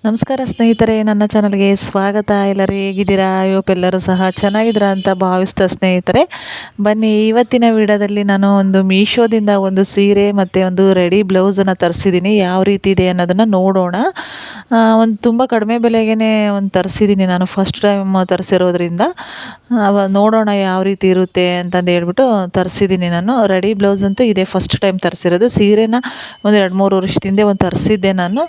ನಮಸ್ಕಾರ ಸ್ನೇಹಿತರೆ, ನನ್ನ ಚಾನಲ್ಗೆ ಸ್ವಾಗತ. ಎಲ್ಲರೂ ಹೇಗಿದ್ದೀರಾ? ಎಲ್ಲರೂ ಸಹ ಚೆನ್ನಾಗಿದ್ದೀರಾ ಅಂತ ಭಾವಿಸ್ತಾ ಸ್ನೇಹಿತರೆ, ಬನ್ನಿ ಇವತ್ತಿನ ವಿಡಿಯೋದಲ್ಲಿ ನಾನು ಒಂದು ಮೀಶೋದಿಂದ ಒಂದು ಸೀರೆ ಮತ್ತು ಒಂದು ರೆಡಿ ಬ್ಲೌಸನ್ನು ತರಿಸಿದ್ದೀನಿ. ಯಾವ ರೀತಿ ಇದೆ ಅನ್ನೋದನ್ನು ನೋಡೋಣ. ಒಂದು ತುಂಬ ಕಡಿಮೆ ಬೆಲೆಗೇ ಒಂದು ತರಿಸಿದ್ದೀನಿ ನಾನು, ಫಸ್ಟ್ ಟೈಮ್ ತರಿಸಿರೋದ್ರಿಂದ ನೋಡೋಣ ಯಾವ ರೀತಿ ಇರುತ್ತೆ ಅಂತಂದು ಹೇಳ್ಬಿಟ್ಟು ತರಿಸಿದ್ದೀನಿ. ನಾನು ರೆಡಿ ಬ್ಲೌಸ್ ಅಂತೂ ಇದೆ ಫಸ್ಟ್ ಟೈಮ್ ತರಿಸಿರೋದು. ಸೀರೆನ ಒಂದು 2-3 ವರ್ಷದ ಹಿಂದೆ ಒಂದು ತರಿಸಿದ್ದೆ ನಾನು.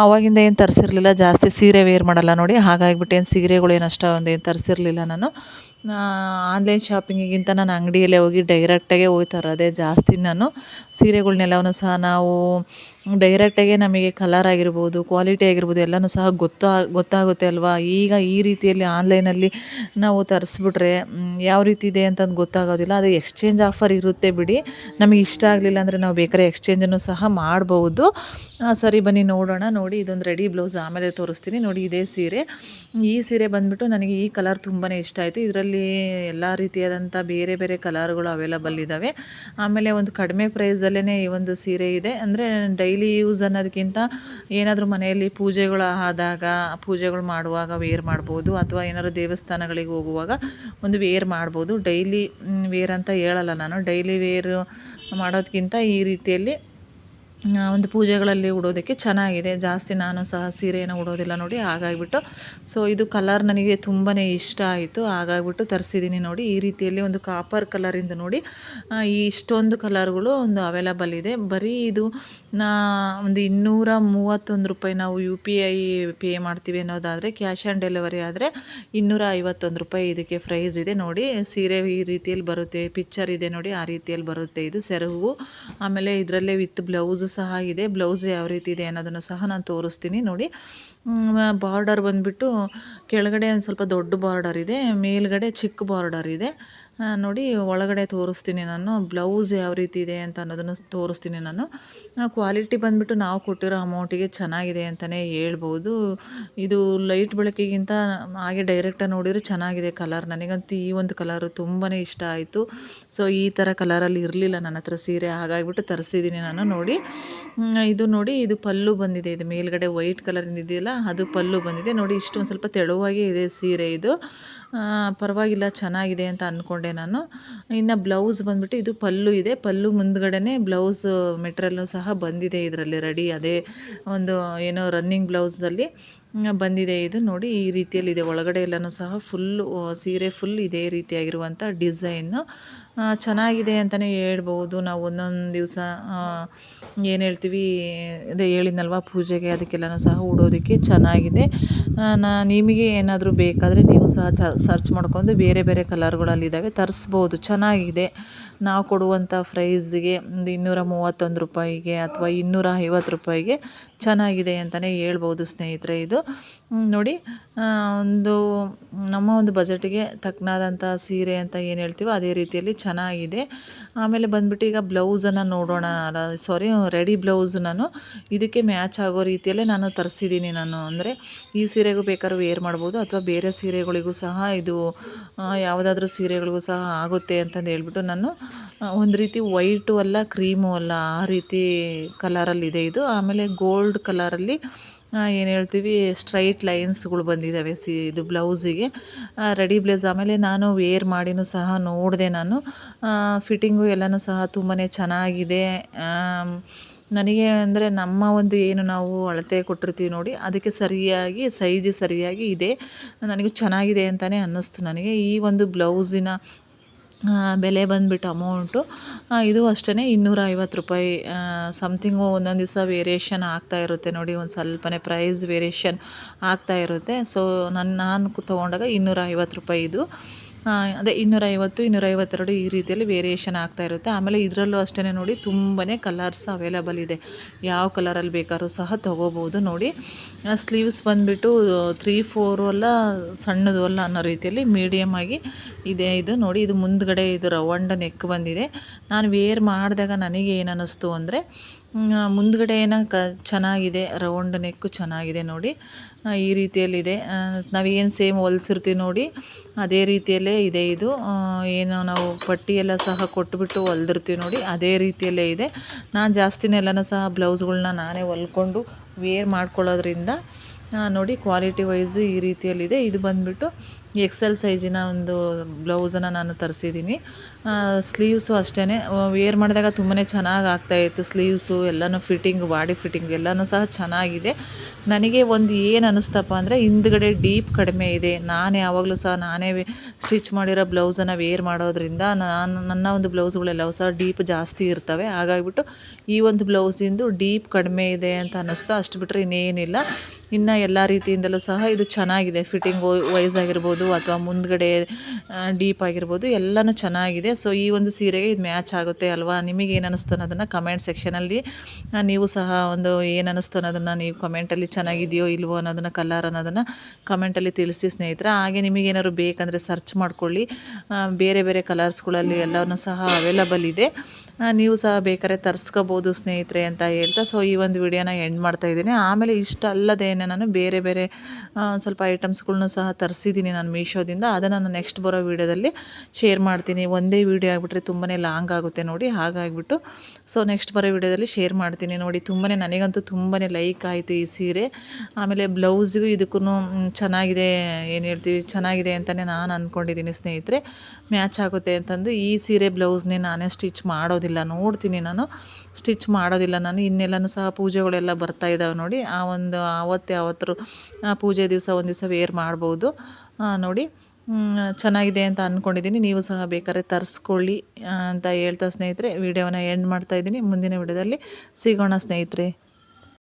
ಆವಾಗಿಂದ ಏನು ತರಿಸಿರಲಿಲ್ಲ, ಜಾಸ್ತಿ ಸೀರೆ ವೇರ್ ಮಾಡಲ್ಲ ನೋಡಿ, ಹಾಗಾಗಿಬಿಟ್ಟು ಏನು ಸೀರೆಗಳು ಏನು ಅಷ್ಟೊಂದು ಏನು ತರಿಸಿರಲಿಲ್ಲ ನಾನು. ಆನ್ಲೈನ್ ಶಾಪಿಂಗಿಗಿಂತ ನಾನು ಅಂಗಡಿಯಲ್ಲೇ ಹೋಗಿ ಡೈರೆಕ್ಟಾಗೆ ಹೋಗಿ ತರೋದೇ ಜಾಸ್ತಿ ನಾನು. ಸೀರೆಗಳ್ನೆಲ್ಲವೂ ಸಹ ನಾವು ಡೈರೆಕ್ಟಾಗೆ ನಮಗೆ ಕಲರ್ ಆಗಿರ್ಬೋದು, ಕ್ವಾಲಿಟಿ ಆಗಿರ್ಬೋದು ಎಲ್ಲನೂ ಸಹ ಗೊತ್ತಾಗುತ್ತೆ ಅಲ್ವಾ. ಈಗ ಈ ರೀತಿಯಲ್ಲಿ ಆನ್ಲೈನಲ್ಲಿ ನಾವು ತರಿಸ್ಬಿಟ್ರೆ ಯಾವ ರೀತಿ ಇದೆ ಅಂತಂದು ಗೊತ್ತಾಗೋದಿಲ್ಲ. ಅದು ಎಕ್ಸ್ಚೇಂಜ್ ಆಫರ್ ಇರುತ್ತೆ ಬಿಡಿ, ನಮಗೆ ಇಷ್ಟ ಆಗಲಿಲ್ಲ ಅಂದರೆ ನಾವು ಬೇಕಾದ್ರೆ ಎಕ್ಸ್ಚೇಂಜನ್ನು ಸಹ ಮಾಡ್ಬೋದು. ಸರಿ ಬನ್ನಿ ನೋಡೋಣ. ನೋಡಿ, ಇದೊಂದು ರೆಡಿ ಬ್ಲೌಸ್ ಆಮೇಲೆ ತೋರಿಸ್ತೀನಿ. ನೋಡಿ, ಇದೇ ಸೀರೆ. ಈ ಸೀರೆ ಬಂದುಬಿಟ್ಟು ನನಗೆ ಈ ಕಲರ್ ತುಂಬಾ ಇಷ್ಟ ಆಯಿತು. ಇದರಲ್ಲಿ ಎಲ್ಲ ರೀತಿಯಾದಂಥ ಬೇರೆ ಬೇರೆ ಕಲರ್ಗಳು ಅವೈಲಬಲ್ ಇದ್ದಾವೆ. ಆಮೇಲೆ ಒಂದು ಕಡಿಮೆ ಪ್ರೈಸಲ್ಲೇ ಈ ಒಂದು ಸೀರೆ ಇದೆ. ಅಂದರೆ ಡೈಲಿ ಯೂಸ್ ಅನ್ನೋದಕ್ಕಿಂತ ಏನಾದರೂ ಮನೆಯಲ್ಲಿ ಪೂಜೆಗಳು ಆದಾಗ, ಪೂಜೆಗಳು ಮಾಡುವಾಗ ವೇರ್ ಮಾಡ್ಬೋದು, ಅಥವಾ ಏನಾದರೂ ದೇವಸ್ಥಾನಗಳಿಗೆ ಹೋಗುವಾಗ ಒಂದು ವೇರ್ ಮಾಡ್ಬೋದು. ಡೈಲಿ ವೇರ್ ಅಂತ ಹೇಳಲ್ಲ ನಾನು, ಡೈಲಿ ವೇರ್ ಮಾಡೋದಕ್ಕಿಂತ ಈ ರೀತಿಯಲ್ಲಿ ಒಂದು ಪೂಜೆಗಳಲ್ಲಿ ಉಡೋದಕ್ಕೆ ಚೆನ್ನಾಗಿದೆ. ಜಾಸ್ತಿ ನಾನು ಸಹ ಸೀರೆಯನ್ನು ಉಡೋದಿಲ್ಲ ನೋಡಿ, ಹಾಗಾಗಿಬಿಟ್ಟು ಸೊ ಇದು ಕಲರ್ ನನಗೆ ತುಂಬಾ ಇಷ್ಟ ಆಯಿತು, ಹಾಗಾಗಿಬಿಟ್ಟು ತರಿಸಿದ್ದೀನಿ. ನೋಡಿ, ಈ ರೀತಿಯಲ್ಲಿ ಒಂದು ಕಾಪರ್ ಕಲರಿಂದ ನೋಡಿ ಇಷ್ಟೊಂದು ಕಲರ್ಗಳು ಒಂದು ಅವೈಲಬಲ್ ಇದೆ. ಬರೀ ಇದು ಒಂದು 231 ರೂಪಾಯಿ ನಾವು UPI ಪೇ ಮಾಡ್ತೀವಿ ಅನ್ನೋದಾದರೆ, ಕ್ಯಾಶ್ ಆನ್ ಡೆಲಿವರಿ ಆದರೆ 251 ರೂಪಾಯಿ ಇದಕ್ಕೆ ಪ್ರೈಸ್ ಇದೆ. ನೋಡಿ, ಸೀರೆ ಈ ರೀತಿಯಲ್ಲಿ ಬರುತ್ತೆ, ಪಿಕ್ಚರ್ ಇದೆ ನೋಡಿ, ಆ ರೀತಿಯಲ್ಲಿ ಬರುತ್ತೆ. ಇದು ಸೆರಗು, ಆಮೇಲೆ ಇದರಲ್ಲೇ ವಿತ್ ಬ್ಲೌಸು ಸಹ ಇದೆ. ಬ್ಲೌಸ್ ಯಾವ ರೀತಿ ಇದೆ ಅನ್ನೋದನ್ನು ಸಹ ನಾನು ತೋರಿಸ್ತೀನಿ. ನೋಡಿ, ಬಾರ್ಡರ್ ಬಂದುಬಿಟ್ಟು ಕೆಳಗಡೆ ಒಂದು ಸ್ವಲ್ಪ ದೊಡ್ಡ ಬಾರ್ಡರ್ ಇದೆ, ಮೇಲ್ಗಡೆ ಚಿಕ್ಕ ಬಾರ್ಡರ್ ಇದೆ. ನೋಡಿ, ಒಳಗಡೆ ತೋರಿಸ್ತೀನಿ ನಾನು, ಬ್ಲೌಸ್ ಯಾವ ರೀತಿ ಇದೆ ಅಂತ ಅನ್ನೋದನ್ನು ತೋರಿಸ್ತೀನಿ ನಾನು. ಕ್ವಾಲಿಟಿ ಬಂದುಬಿಟ್ಟು ನಾವು ಕೊಟ್ಟಿರೋ ಅಮೌಂಟಿಗೆ ಚೆನ್ನಾಗಿದೆ ಅಂತಲೇ ಹೇಳ್ಬೋದು. ಇದು ಲೈಟ್ ಬೆಳಕಿಗಿಂತ ಹಾಗೆ ಡೈರೆಕ್ಟಾಗಿ ನೋಡಿದರೆ ಚೆನ್ನಾಗಿದೆ ಕಲರ್. ನನಗಂತೂ ಈ ಒಂದು ಕಲರು ತುಂಬಾ ಇಷ್ಟ ಆಯಿತು. ಸೊ ಈ ಥರ ಕಲರಲ್ಲಿ ಇರಲಿಲ್ಲ ನನ್ನ ಹತ್ರ ಸೀರೆ, ಹಾಗಾಗಿಬಿಟ್ಟು ತರಿಸಿದ್ದೀನಿ ನಾನು. ನೋಡಿ, ಇದು ನೋಡಿ, ಇದು ಪಲ್ಲು ಬಂದಿದೆ. ಇದು ಮೇಲ್ಗಡೆ ವೈಟ್ ಕಲರಿಂದ ಇದೆಯಲ್ಲ, ಅದು ಪಲ್ಲು ಬಂದಿದೆ. ನೋಡಿ, ಇಷ್ಟೊಂದು ಸ್ವಲ್ಪ ತೆಳುವಾಗೇ ಇದೆ ಸೀರೆ. ಇದು ಪರವಾಗಿಲ್ಲ, ಚೆನ್ನಾಗಿದೆ ಅಂತ ಅಂದ್ಕೊಂಡೆ ನಾನು. ಇನ್ನು ಬ್ಲೌಸ್ ಬಂದುಬಿಟ್ಟು ಇದು ಪಲ್ಲು ಇದೆ, ಪಲ್ಲು ಮುಂದ್ಗಡೆನೇ ಬ್ಲೌಸ್ ಮೆಟೀರಿಯಲ್ಲು ಸಹ ಬಂದಿದೆ ಇದರಲ್ಲಿ ರೆಡಿ. ಅದೇ ಒಂದು ಏನೋ ರನ್ನಿಂಗ್ ಬ್ಲೌಸಲ್ಲಿ ಬಂದಿದೆ ಇದು. ನೋಡಿ, ಈ ರೀತಿಯಲ್ಲಿದೆ. ಒಳಗಡೆ ಎಲ್ಲನೂ ಸಹ ಫುಲ್ಲು ಸೀರೆ ಫುಲ್ ಇದೇ ರೀತಿಯಾಗಿರುವಂಥ ಡಿಸೈನ್ನು ಚೆನ್ನಾಗಿದೆ ಅಂತಲೇ ಹೇಳ್ಬೋದು. ನಾವು ಒಂದೊಂದು ದಿವಸ ಏನು ಹೇಳ್ತೀವಿ, ಅದೇ ಹೇಳಿದ್ನಲ್ವ, ಪೂಜೆಗೆ ಅದಕ್ಕೆಲ್ಲನೂ ಸಹ ಉಡೋದಕ್ಕೆ ಚೆನ್ನಾಗಿದೆ. ನಿಮಗೆ ಏನಾದರೂ ಬೇಕಾದರೆ ನೀವು ಸಹ ಸರ್ಚ್ ಮಾಡ್ಕೊಂಡು ಬೇರೆ ಬೇರೆ ಕಲರ್ಗಳಲ್ಲಿದ್ದಾವೆ, ತರಿಸ್ಬೋದು. ಚೆನ್ನಾಗಿದೆ. ನಾವು ಕೊಡುವಂಥ ಪ್ರೈಸ್ಗೆ ಒಂದು 231 ರೂಪಾಯಿಗೆ ಅಥವಾ 250 ರೂಪಾಯಿಗೆ ಚೆನ್ನಾಗಿದೆ ಅಂತಲೇ ಹೇಳ್ಬೋದು ಸ್ನೇಹಿತರೆ. ಇದು ನೋಡಿ, ಒಂದು ನಮ್ಮ ಒಂದು ಬಜೆಟಿಗೆ ತಕ್ಕನಾದಂಥ ಸೀರೆ ಅಂತ ಏನು ಹೇಳ್ತೀವೋ ಅದೇ ರೀತಿಯಲ್ಲಿ ಚೆನ್ನಾಗಿದೆ. ಆಮೇಲೆ ಬಂದುಬಿಟ್ಟು ಈಗ ಬ್ಲೌಸನ್ನು ನೋಡೋಣ. ಸಾರಿ, ರೆಡಿ ಬ್ಲೌಸ್ ನಾನು ಇದಕ್ಕೆ ಮ್ಯಾಚ್ ಆಗೋ ರೀತಿಯಲ್ಲೇ ನಾನು ತರಿಸಿದ್ದೀನಿ ನಾನು. ಅಂದರೆ ಈ ಸೀರೆಗೂ ಬೇಕಾದ್ರೂ ವೇರ್ ಮಾಡ್ಬೋದು, ಅಥವಾ ಬೇರೆ ಸೀರೆಗಳಿಗೂ ಸಹ ಇದು ಯಾವುದಾದ್ರೂ ಸೀರೆಗಳಿಗೂ ಸಹ ಆಗುತ್ತೆ ಅಂತಂದು ಹೇಳ್ಬಿಟ್ಟು ನಾನು ಒಂದು ರೀತಿ ವೈಟು ಅಲ್ಲ, ಕ್ರೀಮು ಅಲ್ಲ, ಆ ರೀತಿ ಕಲರಲ್ಲಿದೆ ಇದು. ಆಮೇಲೆ ಗೋಲ್ಡ್ ಕಲರಲ್ಲಿ ಏನು ಹೇಳ್ತೀವಿ, ಸ್ಟ್ರೈಟ್ ಲೈನ್ಸ್ಗಳು ಬಂದಿದ್ದಾವೆ ಇದು ಬ್ಲೌಸಿಗೆ, ರೆಡಿ ಬ್ಲೌಸ್. ಆಮೇಲೆ ನಾನು ವೇರ್ ಮಾಡಿನೂ ಸಹ ನೋಡಿದೆ ನಾನು, ಫಿಟ್ಟಿಂಗು ಎಲ್ಲನೂ ಸಹ ತುಂಬಾ ಚೆನ್ನಾಗಿದೆ. ನನಗೆ ಅಂದರೆ ನಮ್ಮ ಒಂದು ಏನು ನಾವು ಅಳತೆ ಕೊಟ್ಟಿರ್ತೀವಿ ನೋಡಿ, ಅದಕ್ಕೆ ಸರಿಯಾಗಿ ಸೈಜ್ ಸರಿಯಾಗಿ ಇದೆ. ನನಗೂ ಚೆನ್ನಾಗಿದೆ ಅಂತಲೇ ಅನ್ನಿಸ್ತು ನನಗೆ. ಈ ಒಂದು ಬ್ಲೌಸಿನ ಬೆಲೆ ಬಂದುಬಿಟ್ಟು ಅಮೌಂಟು ಇದು ಅಷ್ಟೇ 250 ರೂಪಾಯಿ ಸಮಥಿಂಗು. ಒಂದೊಂದು ದಿವಸ ವೇರಿಯೇಷನ್ ಆಗ್ತಾ ಇರುತ್ತೆ ನೋಡಿ, ಒಂದು ಸ್ವಲ್ಪನೇ ಪ್ರೈಸ್ ವೇರಿಯೇಷನ್ ಆಗ್ತಾ ಇರುತ್ತೆ. ಸೊ ನಾನು ತೊಗೊಂಡಾಗ 250 ರೂಪಾಯಿ ಇದು. ಅದೇ 250, 252 ಈ ರೀತಿಯಲ್ಲಿ ವೇರಿಯೇಷನ್ ಆಗ್ತಾ ಇರುತ್ತೆ. ಆಮೇಲೆ ಇದರಲ್ಲೂ ಅಷ್ಟೇ ನೋಡಿ, ತುಂಬಾ ಕಲರ್ಸ್ ಅವೈಲಬಲ್ ಇದೆ. ಯಾವ ಕಲರಲ್ಲಿ ಬೇಕಾದ್ರೂ ಸಹ ತೊಗೋಬೋದು. ನೋಡಿ, ಸ್ಲೀವ್ಸ್ ಬಂದುಬಿಟ್ಟು 3/4 ಅಲ್ಲ, ಸಣ್ಣದು ಅಲ್ಲ ಅನ್ನೋ ರೀತಿಯಲ್ಲಿ ಮೀಡಿಯಮ್ ಆಗಿ ಇದೆ ಇದು. ನೋಡಿ, ಇದು ಮುಂದ್ಗಡೆ ಇದು ರೌಂಡ್ ನೆಕ್ ಬಂದಿದೆ. ನಾನು ವೇರ್ ಮಾಡಿದಾಗ ನನಗೆ ಏನು ಅನ್ನಿಸ್ತು ಅಂದರೆ, ಮುಂದ್ಗಡೆ ಚೆನ್ನಾಗಿದೆ, ರೌಂಡ್ ನೆಕ್ಕು ಚೆನ್ನಾಗಿದೆ ನೋಡಿ. ಈ ರೀತಿಯಲ್ಲಿದೆ. ನಾವೇನು ಸೇಮ್ ಹೊಲ್ಸಿರ್ತೀವಿ ನೋಡಿ ಅದೇ ರೀತಿಯಲ್ಲೇ ಇದೆ ಇದು. ಏನು ನಾವು ಪಟ್ಟಿ ಎಲ್ಲ ಸಹ ಕೊಟ್ಬಿಟ್ಟು ಹೊಲ್ದಿರ್ತೀವಿ ನೋಡಿ ಅದೇ ರೀತಿಯಲ್ಲೇ ಇದೆ. ನಾನು ಜಾಸ್ತಿನೆಲ್ಲನೂ ಸಹ ಬ್ಲೌಸ್ಗಳ್ನ ನಾನೇ ಹೊಲ್ಕೊಂಡು ವೇರ್ ಮಾಡ್ಕೊಳ್ಳೋದ್ರಿಂದ ನೋಡಿ ಕ್ವಾಲಿಟಿ ವೈಸ್ ಈ ರೀತಿಯಲ್ಲಿದೆ. ಇದು ಬಂದುಬಿಟ್ಟು ಎಕ್ಸೆಲ್ ಸೈಜಿನ ಒಂದು ಬ್ಲೌಸನ್ನು ನಾನು ತರಿಸಿದ್ದೀನಿ. ಸ್ಲೀವ್ಸು ಅಷ್ಟೇ ವೇರ್ ಮಾಡಿದಾಗ ತುಂಬಾ ಚೆನ್ನಾಗಿ ಆಗ್ತಾಯಿತ್ತು. ಸ್ಲೀವ್ಸು ಎಲ್ಲನೂ ಫಿಟ್ಟಿಂಗ್, ಬಾಡಿ ಫಿಟ್ಟಿಂಗ್ ಎಲ್ಲನೂ ಸಹ ಚೆನ್ನಾಗಿದೆ. ನನಗೆ ಒಂದು ಏನು ಅನ್ನಿಸ್ತಪ್ಪ ಅಂದರೆ ಹಿಂದ್ಗಡೆ ಡೀಪ್ ಕಡಿಮೆ ಇದೆ. ನಾನು ಯಾವಾಗಲೂ ಸಹ ನಾನೇ ಸ್ಟಿಚ್ ಮಾಡಿರೋ ಬ್ಲೌಸನ್ನು ವೇರ್ ಮಾಡೋದ್ರಿಂದ ನನ್ನ ಒಂದು ಬ್ಲೌಸ್ಗಳೆಲ್ಲವೂ ಸಹ ಡೀಪ್ ಜಾಸ್ತಿ ಇರ್ತವೆ. ಹಾಗಾಗಿಬಿಟ್ಟು ಈ ಒಂದು ಬ್ಲೌಸಿಂದು ಡೀಪ್ ಕಡಿಮೆ ಇದೆ ಅಂತ ಅನ್ನಿಸ್ತು. ಅಷ್ಟು ಬಿಟ್ಟರೆ ಇನ್ನೇನಿಲ್ಲ. ಇನ್ನು ಎಲ್ಲ ರೀತಿಯಿಂದಲೂ ಸಹ ಇದು ಚೆನ್ನಾಗಿದೆ. ಫಿಟ್ಟಿಂಗ್ ವೈಸ್ ಆಗಿರ್ಬೋದು ಅಥವಾ ಮುಂದ್ಗಡೆ ಡೀಪ್ ಆಗಿರ್ಬೋದು ಎಲ್ಲನೂ ಚೆನ್ನಾಗಿದೆ. ಸೊ ಈ ಒಂದು ಸೀರೆಗೆ ಇದು ಮ್ಯಾಚ್ ಆಗುತ್ತೆ ಅಲ್ವಾ? ನಿಮಗೆ ಏನು ಅನ್ನಿಸ್ತು ಅನ್ನೋದನ್ನು ಕಮೆಂಟ್ ಸೆಕ್ಷನಲ್ಲಿ ನೀವು ಸಹ ಒಂದು ಏನು ಅನ್ನಿಸ್ತು ಅನ್ನೋದನ್ನು ನೀವು ಕಮೆಂಟಲ್ಲಿ ಚೆನ್ನಾಗಿದೆಯೋ ಇಲ್ವೋ ಅನ್ನೋದನ್ನು ಕಲರ್ ಅನ್ನೋದನ್ನು ಕಮೆಂಟಲ್ಲಿ ತಿಳಿಸಿ ಸ್ನೇಹಿತರೆ. ಹಾಗೆ ನಿಮಗೇನಾದ್ರು ಬೇಕಂದರೆ ಸರ್ಚ್ ಮಾಡ್ಕೊಳ್ಳಿ. ಬೇರೆ ಬೇರೆ ಕಲರ್ಸ್ಗಳಲ್ಲಿ ಎಲ್ಲನೂ ಸಹ ಅವೈಲಬಲ್ ಇದೆ. ನೀವು ಸಹ ಬೇಕಾದ್ರೆ ತರಿಸ್ಕೋಬೋದು ಸ್ನೇಹಿತರೆ ಅಂತ ಹೇಳ್ತಾ ಸೊ ಈ ಒಂದು ವಿಡಿಯೋನ ಎಂಡ್ ಮಾಡ್ತಾಯಿದ್ದೀನಿ. ಆಮೇಲೆ ಇಷ್ಟ ಅಲ್ಲದೇನೆ ನಾನು ಬೇರೆ ಬೇರೆ ಸ್ವಲ್ಪ ಐಟಮ್ಸ್ಗಳ್ನು ಸಹ ತರಿಸಿದ್ದೀನಿ ನಾನು ಮೀಶೋದಿಂದ. ಅದನ್ನು ನಾನು ನೆಕ್ಸ್ಟ್ ಬರೋ ವೀಡಿಯೋದಲ್ಲಿ ಶೇರ್ ಮಾಡ್ತೀನಿ. ಒಂದೇ ವೀಡಿಯೋ ಆಗಿಬಿಟ್ರೆ ತುಂಬಾ ಲಾಂಗ್ ಆಗುತ್ತೆ ನೋಡಿ. ಹಾಗಾಗಿಬಿಟ್ಟು ಸೊ ನೆಕ್ಸ್ಟ್ ಬರೋ ವೀಡಿಯೋದಲ್ಲಿ ಶೇರ್ ಮಾಡ್ತೀನಿ ನೋಡಿ. ನನಗಂತೂ ತುಂಬಾ ಲೈಕ್ ಆಯಿತು ಈ ಸೀರೆ. ಆಮೇಲೆ ಬ್ಲೌಸ್ಗೂ ಇದಕ್ಕೂ ಚೆನ್ನಾಗಿದೆ, ಏನು ಹೇಳ್ತೀವಿ, ಚೆನ್ನಾಗಿದೆ ಅಂತಲೇ ನಾನು ಅಂದ್ಕೊಂಡಿದ್ದೀನಿ ಸ್ನೇಹಿತರೆ. ಮ್ಯಾಚ್ ಆಗುತ್ತೆ ಅಂತಂದು ಈ ಸೀರೆ ಬ್ಲೌಸ್ನೇ ನಾನೇ ಸ್ಟಿಚ್ ಮಾಡೋದಿಲ್ಲ. ನೋಡ್ತೀನಿ ನಾನು ಸ್ಟಿಚ್ ಮಾಡೋದಿಲ್ಲ ನಾನು. ಇನ್ನೆಲ್ಲನೂ ಸಹ ಪೂಜೆಗಳೆಲ್ಲ ಬರ್ತಾ ಇದ್ದಾವೆ ನೋಡಿ. ಯಾವತ್ತರು ಪೂಜೆ ದಿವಸ ಒಂದು ದಿವಸ ವೇರ್ ಮಾಡ್ಬೋದು ನೋಡಿ. ಚೆನ್ನಾಗಿದೆ ಅಂತ ಅಂದ್ಕೊಂಡಿದ್ದೀನಿ. ನೀವು ಸಹ ಬೇಕಾದ್ರೆ ತರಿಸ್ಕೊಳ್ಳಿ ಅಂತ ಹೇಳ್ತಾ ಸ್ನೇಹಿತರೆ ವಿಡಿಯೋನ ಎಂಡ್ ಮಾಡ್ತಾಯಿದ್ದೀನಿ. ಮುಂದಿನ ವಿಡಿಯೋದಲ್ಲಿ ಸಿಗೋಣ ಸ್ನೇಹಿತರೆ.